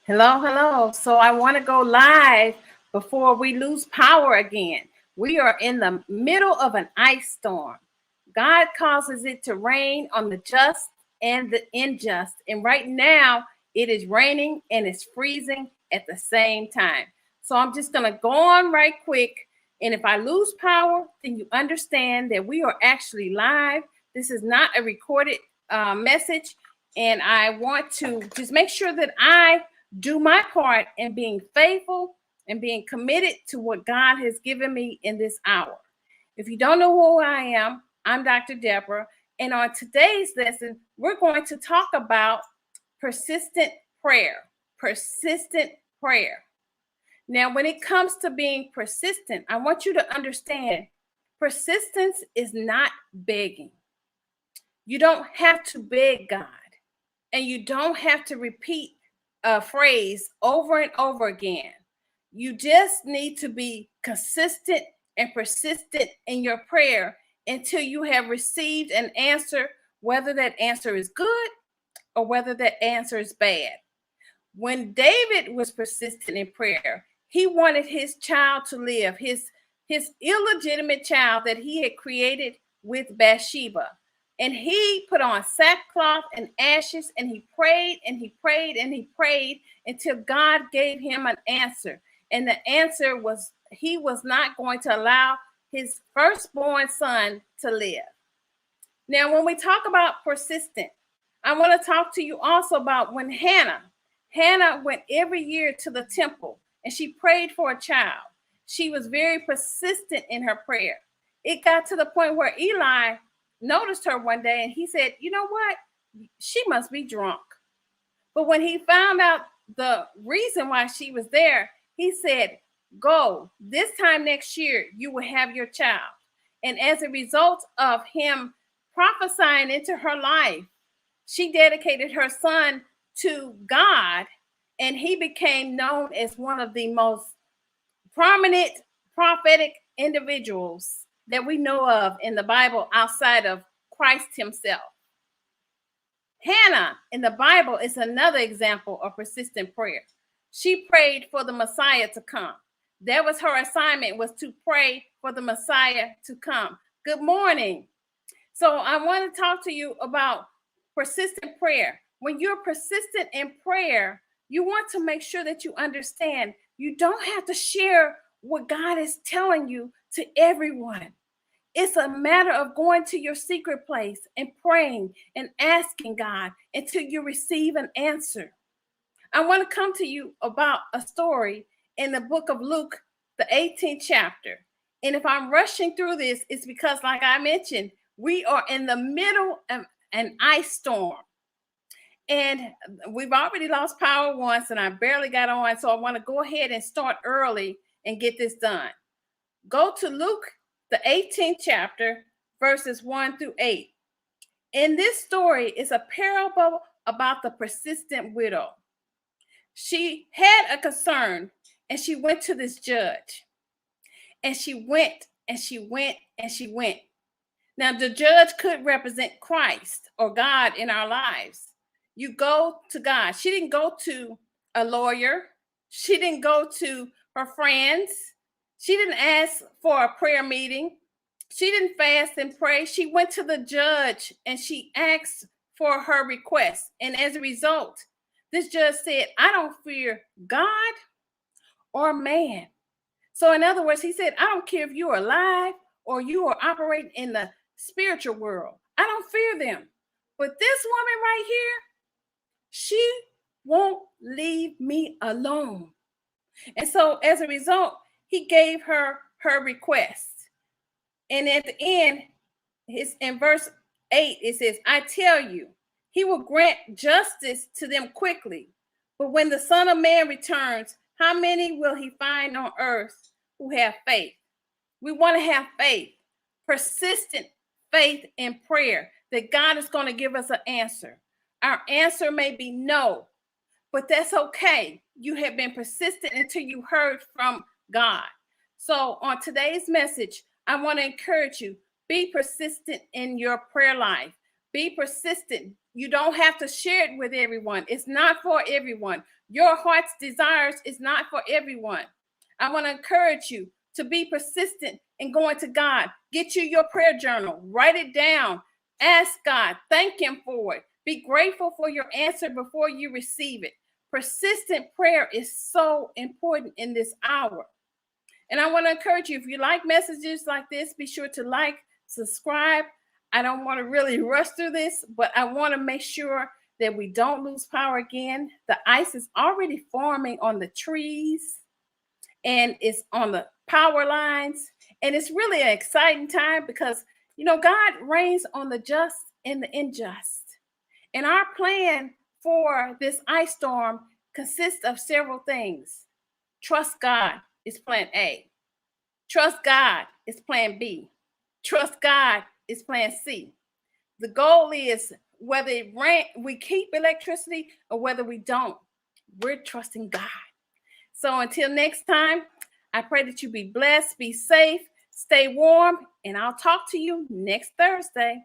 Hello, hello. So I want to go live before we lose power again. We are in the middle of an ice storm. God causes it to rain on the just and the unjust. And right now, it is raining and it's freezing at the same time. So I'm just going to go on right quick. And if I lose power, then you understand that we are actually live. This is not a recorded message. And I want to just make sure that I do my part in being faithful and being committed to what God has given me in this hour. If you don't know who I am, I'm Dr. Deborah. And on today's lesson, we're going to talk about persistent prayer. Persistent prayer. Now, when it comes to being persistent, I want you to understand persistence is not begging. You don't have to beg God, and you don't have to repeat a phrase over and over again. You just need to be consistent and persistent in your prayer until you have received an answer, whether that answer is good or whether that answer is bad. When David was persistent in prayer, he wanted his child to live, his illegitimate child that he had created with Bathsheba. And he put on sackcloth and ashes, and he prayed and he prayed and he prayed until God gave him an answer. And the answer was he was not going to allow his firstborn son to live. Now, when we talk about persistent, I want to talk to you also about when Hannah went every year to the temple and she prayed for a child. She was very persistent in her prayer. It got to the point where Eli noticed her one day and he said, "You know what? She must be drunk." But when he found out the reason why she was there, he said, "Go, this time next year, you will have your child." And as a result of him prophesying into her life, she dedicated her son to God, and he became known as one of the most prominent prophetic individuals that we know of in the Bible outside of Christ himself. Hannah in the Bible is another example of persistent prayer. She prayed for the Messiah to come. That was her assignment, was to pray for the Messiah to come. Good morning. So I want to talk to you about persistent prayer. When you're persistent in prayer, you want to make sure that you understand you don't have to share what God is telling you to everyone. It's a matter of going to your secret place and praying and asking God until you receive an answer. I want to come to you about a story in the book of Luke, the 18th chapter. And if I'm rushing through this, it's because, like I mentioned, we are in the middle of an ice storm. And we've already lost power once, and I barely got on. So I want to go ahead and start early and get this done. Go to Luke, the 18th chapter, verses 1 through 8. In this story is a parable about the persistent widow. She had a concern and she went to this judge. And she went and she went and she went. Now, the judge could represent Christ or God in our lives. You go to God. She didn't go to a lawyer. She didn't go to her friends. She didn't ask for a prayer meeting. She didn't fast and pray. She went to the judge and she asked for her request. And as a result, this judge said, "I don't fear God or man." So in other words, he said, "I don't care if you're alive or you are operating in the spiritual world. I don't fear them. But this woman right here, she won't leave me alone." And so as a result, he gave her her request. And at the end, in verse 8, it says, "I tell you, he will grant justice to them quickly. But when the Son of Man returns, how many will he find on earth who have faith?" We want to have faith, persistent faith in prayer that God is going to give us an answer. Our answer may be no, but that's okay. You have been persistent until you heard from God. So on today's message, I want to encourage you, be persistent in your prayer life. Be persistent. You don't have to share it with everyone. It's not for everyone. Your heart's desires is not for everyone. I want to encourage you to be persistent in going to God. Get you your prayer journal, write it down, ask God, thank Him for it. Be grateful for your answer before you receive it. Persistent prayer is so important in this hour. And I want to encourage you, if you like messages like this, be sure to like, subscribe. I don't want to really rush through this, but I want to make sure that we don't lose power again. The ice is already forming on the trees and it's on the power lines. And it's really an exciting time because, God reigns on the just and the unjust. And our plan for this ice storm consists of several things. Trust God is plan A. Trust God is plan B. Trust God is plan C. The goal is whether we keep electricity or whether we don't, we're trusting God. So until next time, I pray that you be blessed, be safe, stay warm, and I'll talk to you next Thursday.